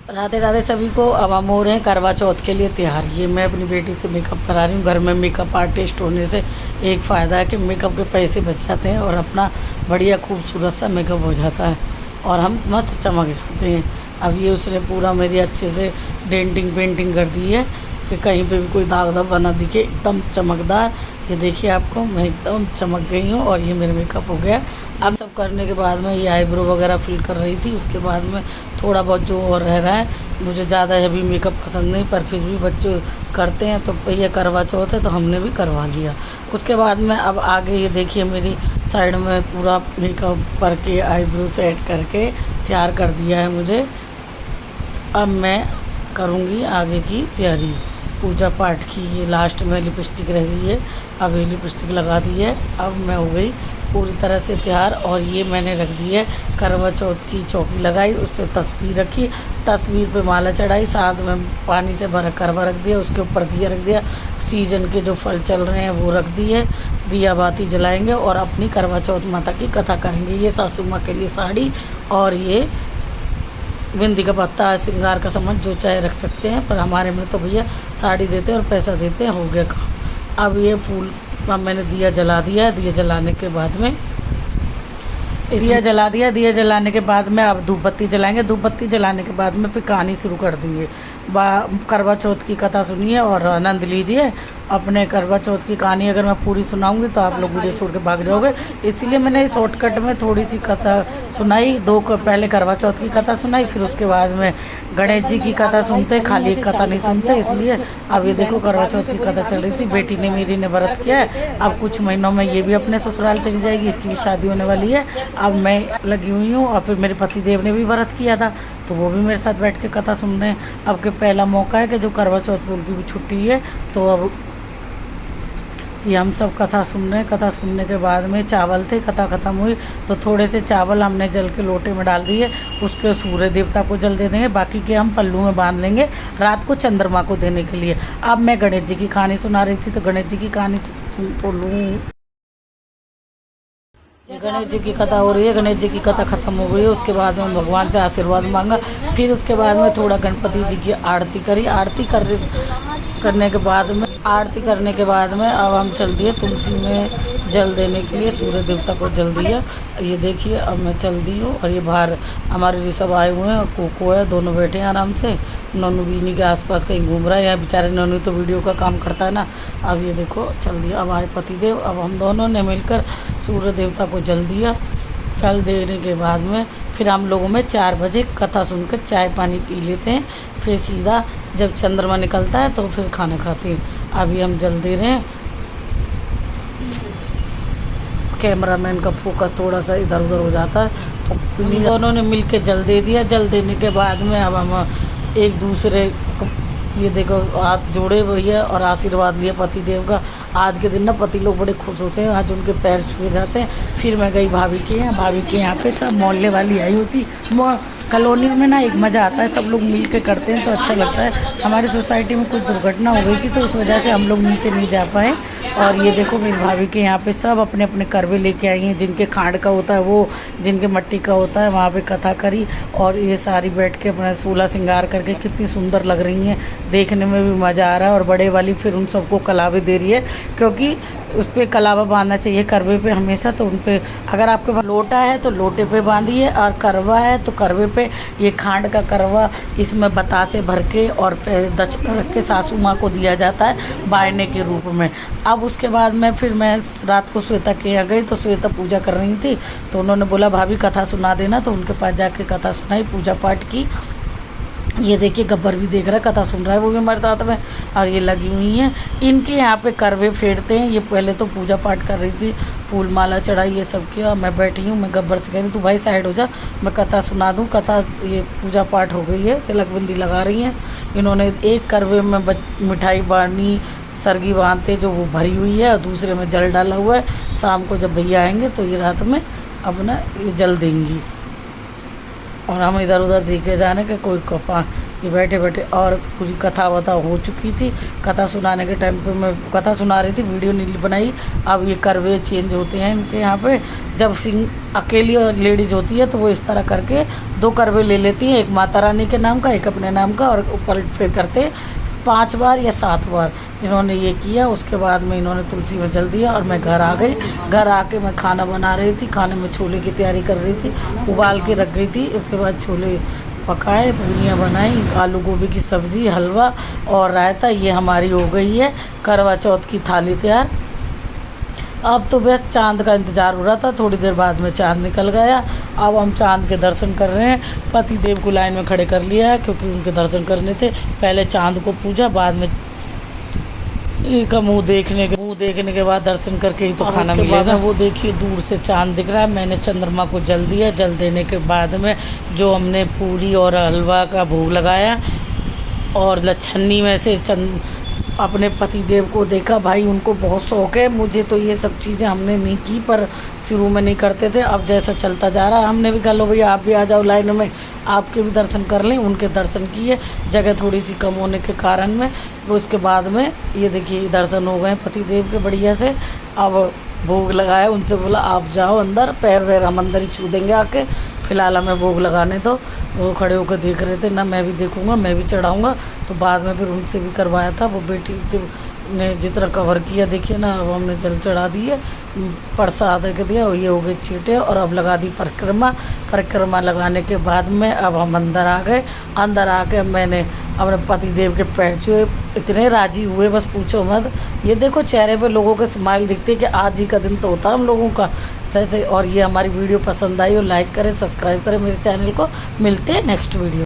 राधे राधे सभी को। अब हम हो रहे हैं करवा चौथ के लिए तैयार। ये मैं अपनी बेटी से मेकअप करा रही हूँ। घर में मेकअप आर्टिस्ट होने से एक फ़ायदा है कि मेकअप के पैसे बच जाते हैं और अपना बढ़िया खूबसूरत सा मेकअप हो जाता है और हम मस्त चमक जाते हैं। अब ये उसने पूरा मेरी अच्छे से डेंटिंग पेंटिंग कर दी है कि कहीं पे भी कोई दाग दाग बना दिखे, एकदम चमकदार। ये देखिए आपको मैं एकदम चमक गई हूँ और ये मेरा मेकअप हो गया। अब सब करने के बाद में ये आईब्रो वगैरह फिल कर रही थी। उसके बाद में थोड़ा बहुत जो और रह रहा है, मुझे ज़्यादा हैवी मेकअप पसंद नहीं, पर फिर भी बच्चे करते हैं तो ये करवा चौथ है तो हमने भी करवा लिया। उसके बाद में अब आगे ये देखिए मेरी साइड में पूरा मेकअप करके आईब्रो सेट करके तैयार कर दिया है मुझे। अब मैं करूँगी आगे की तैयारी पूजा पाठ की। ये लास्ट में लिपस्टिक रह गई है, अब ये लिपस्टिक लगा दी है। अब मैं हो गई पूरी तरह से तैयार। और ये मैंने रख दी है करवा चौथ की चौकी लगाई, उस पर तस्वीर रखी, तस्वीर पे माला चढ़ाई, साथ में पानी से भरा करवा रख दिया, उसके ऊपर दिया रख दिया, सीजन के जो फल चल रहे हैं वो रख दिए, दिया बाती जलाएंगे और अपनी करवा चौथ माता की कथा करेंगे। ये सासू माँ के लिए साड़ी और ये बिंदी का पत्ता, श्रृंगार का सामान जो चाहे रख सकते हैं, पर हमारे में तो भैया साड़ी देते हैं और पैसा देते हैं, हो गया काम। अब ये फूल अब मैंने दिया जला दिया है। दिया जलाने के बाद में दिया जला दिया, दिया जलाने के बाद में अब धूप बत्ती जलाएंगे। धूप बत्ती जलाने के बाद में फिर कहानी शुरू कर देंगे। करवा चौथ की कथा सुनिए और आनंद लीजिए अपने करवा चौथ की कहानी। अगर मैं पूरी सुनाऊंगी तो आप लोग वीडियो छोड़ के भाग जाओगे, इसलिए मैंने शॉर्टकट में थोड़ी सी कथा सुनाई। पहले करवा चौथ की कथा सुनाई, फिर उसके बाद में गणेश जी की कथा सुनते, खाली एक कथा नहीं सुनते, इसलिए अब ये देखो करवा चौथ की कथा चल रही थी। बेटी ने मेरी ने व्रत किया है, अब कुछ महीनों में ये भी अपने ससुराल चली जाएगी, इसकी भी शादी होने वाली है। अब मैं लगी हुई हूँ और फिर मेरे पति देव ने भी व्रत किया था तो वो भी मेरे साथ बैठ के कथा सुन रहे हैं। अब के पहला मौका है कि जो करवा चौथ की उनकी भी छुट्टी है, तो अब ये हम सब कथा सुन रहे हैं। कथा सुनने के बाद में चावल थे, कथा ख़त्म हुई तो थोड़े से चावल हमने जल के लोटे में डाल दिए, उसके सूर्य देवता को जल दे देंगे, बाकी के हम पल्लू में बांध लेंगे रात को चंद्रमा को देने के लिए। अब मैं गणेश जी की कहानी सुना रही थी तो गणेश जी की कहानी तो लूँ। गणेश जी की कथा हो रही है, गणेश जी की कथा खत्म हो गई है। उसके बाद में भगवान से आशीर्वाद मांगा, फिर उसके बाद में थोड़ा गणपति जी की आरती करी। आरती करने के बाद में अब हम चल दिए तुलसी में जल देने के लिए, सूर्य देवता को जल दिया। ये देखिए अब मैं चल दी हूँ और ये बाहर हमारे ऋषभ आए हुए हैं और कोको है, दोनों बैठे हैं आराम से। नोनू भी इन्हीं के आसपास कहीं घूम रहा है, यहाँ बेचारे नोनू तो वीडियो का काम करता है ना। अब ये देखो चल दिया, अब आए पतिदेव, अब हम दोनों ने मिलकर सूर्य देवता को जल दिया। जल देने के बाद में फिर हम लोगों में 4 बजे कथा सुनकर चाय पानी पी लेते हैं, फिर सीधा जब चंद्रमा निकलता है तो फिर खाना खाते हैं। अभी हम जल दे रहे हैं, कैमरामैन का फोकस थोड़ा सा इधर उधर हो जाता है तो दोनों ने मिल के जल दे दिया। जल देने के बाद में अब हम एक दूसरे को ये देखो हाथ जोड़े भैया और आशीर्वाद लिया पति देव का। आज के दिन ना पति लोग बड़े खुश होते हैं, आज उनके पैर छुए जाते हैं। फिर मैं गई भाभी के यहाँ, भाभी के यहाँ पे सब मोहल्ले वाली आई होती। कॉलोनी में ना एक मज़ा आता है, सब लोग मिल के करते हैं तो अच्छा लगता है। हमारी सोसाइटी में कुछ दुर्घटना हो गई थी तो उस वजह से हम लोग नीचे नहीं जा पाए। और ये देखो मेरी भाभी के यहाँ पे सब अपने अपने करवे लेके आई हैं, जिनके खांड का होता है वो, जिनके मट्टी का होता है, वहाँ पे कथा करी। और ये सारी बैठ के अपना सूला श्रृंगार करके कितनी सुंदर लग रही हैं, देखने में भी मज़ा आ रहा है। और बड़े वाली फिर उन सबको कलावे दे रही है, क्योंकि उस पर कलावा बांधना चाहिए करवे पे हमेशा। तो उन पर अगर आपके पास लोटा है तो लोटे पे बांधिए, और करवा है तो करवे पे ये खांड का करवा इसमें बतासे भर के और दक्षिणा रख के सासू माँ को दिया जाता है बायने के रूप में। अब उसके बाद में फिर मैं रात को श्वेता के यहाँ गई तो श्वेता पूजा कर रही थी तो उन्होंने बोला भाभी कथा सुना देना, तो उनके पास जाके कथा सुनाई, पूजा पाठ की। ये देखिए गब्बर भी देख रहा है, कथा सुन रहा है वो भी हमारे साथ में। और ये लगी हुई हैं, इनके यहाँ पे करवे फेरते हैं। ये पहले तो पूजा पाठ कर रही थी, फूल माला चढ़ाई, ये सब किया। मैं बैठी हूँ, मैं गब्बर से कह रही तू भाई साइड हो जा, मैं कथा सुना दूँ। कथा ये पूजा पाठ हो गई है, तिलक बिंदी लगा रही हैं। इन्होंने एक करवे में मिठाई बानी सरगी बांधते जो वो भरी हुई है और दूसरे में जल डाला हुआ है। शाम को जब भैया आएंगे तो ये रात में अपना ये जल देंगी। और हम इधर उधर देखे जाने के कोई ये बैठे बैठे, और पूरी कथा वथा हो चुकी थी। कथा सुनाने के टाइम पे मैं कथा सुना रही थी, वीडियो नहीं बनाई। अब ये करवे चेंज होते हैं इनके यहाँ पे। जब सिंह अकेली लेडीज़ होती है तो वो इस तरह करके 2 करवे ले लेती हैं, एक माता रानी के नाम का, एक अपने नाम का, और ऊपर फिर करते 5 बार या 7 बार इन्होंने ये किया। उसके बाद में इन्होंने तुलसी में जल दिया और मैं घर आ गई। घर आके मैं खाना बना रही थी, खाने में छोले की तैयारी कर रही थी, उबाल के रख गई थी। उसके बाद छोले पकाए, पूरियाँ बनाई, आलू गोभी की सब्ज़ी, हलवा और रायता। ये हमारी हो गई है करवा चौथ की थाली तैयार। अब तो बस चांद का इंतज़ार हो रहा था, थोड़ी देर बाद में चांद निकल गया। अब हम चांद के दर्शन कर रहे हैं। पति देव को लाइन में खड़े कर लिया है क्योंकि उनके दर्शन करने थे। पहले चांद को पूजा, बाद में का मुंह देखने के बाद दर्शन करके ही तो खाना मिलेगा। वो देखिए दूर से चांद दिख रहा है। मैंने चंद्रमा को जल दिया। जल देने के बाद में जो हमने पूरी और हलवा का भोग लगाया और लच्छन्नी में से अपने पति देव को देखा। भाई उनको बहुत शौक़ है, मुझे तो ये सब चीज़ें हमने नहीं की, पर शुरू में नहीं करते थे। अब जैसा चलता जा रहा है हमने भी कहा लो भैया आप भी आ जाओ लाइन में, आपके भी दर्शन कर लें। उनके दर्शन किए, जगह थोड़ी सी कम होने के कारण में। उसके बाद में ये देखिए दर्शन हो गए पति देव के बढ़िया से। अब भोग लगाया, उनसे बोला आप जाओ अंदर, पैर वैर हम अंदर ही छू देंगे आके, फ़िलहाल हमें भोग लगाने दो। वो खड़े होकर देख रहे थे ना, मैं भी देखूँगा, मैं भी चढ़ाऊँगा। तो बाद में फिर उनसे भी करवाया था। वो बेटी ने जितना कवर किया देखिए ना। अब हमने जल चढ़ा दिए, प्रसाद रख दिया, ये हो गए चीटे। और अब लगा दी परिक्रमा लगाने के बाद में अब हम अंदर आ गए। अंदर आके मैंने अपने पति देव के पैर छुए, इतने राजी हुए बस पूछो मत। ये देखो चेहरे पे लोगों के स्माइल दिखती है कि आज ही का दिन तो होता है हम लोगों का वैसे। और ये हमारी वीडियो पसंद आई हो लाइक करें, सब्सक्राइब करें मेरे चैनल को। मिलते हैं नेक्स्ट वीडियो।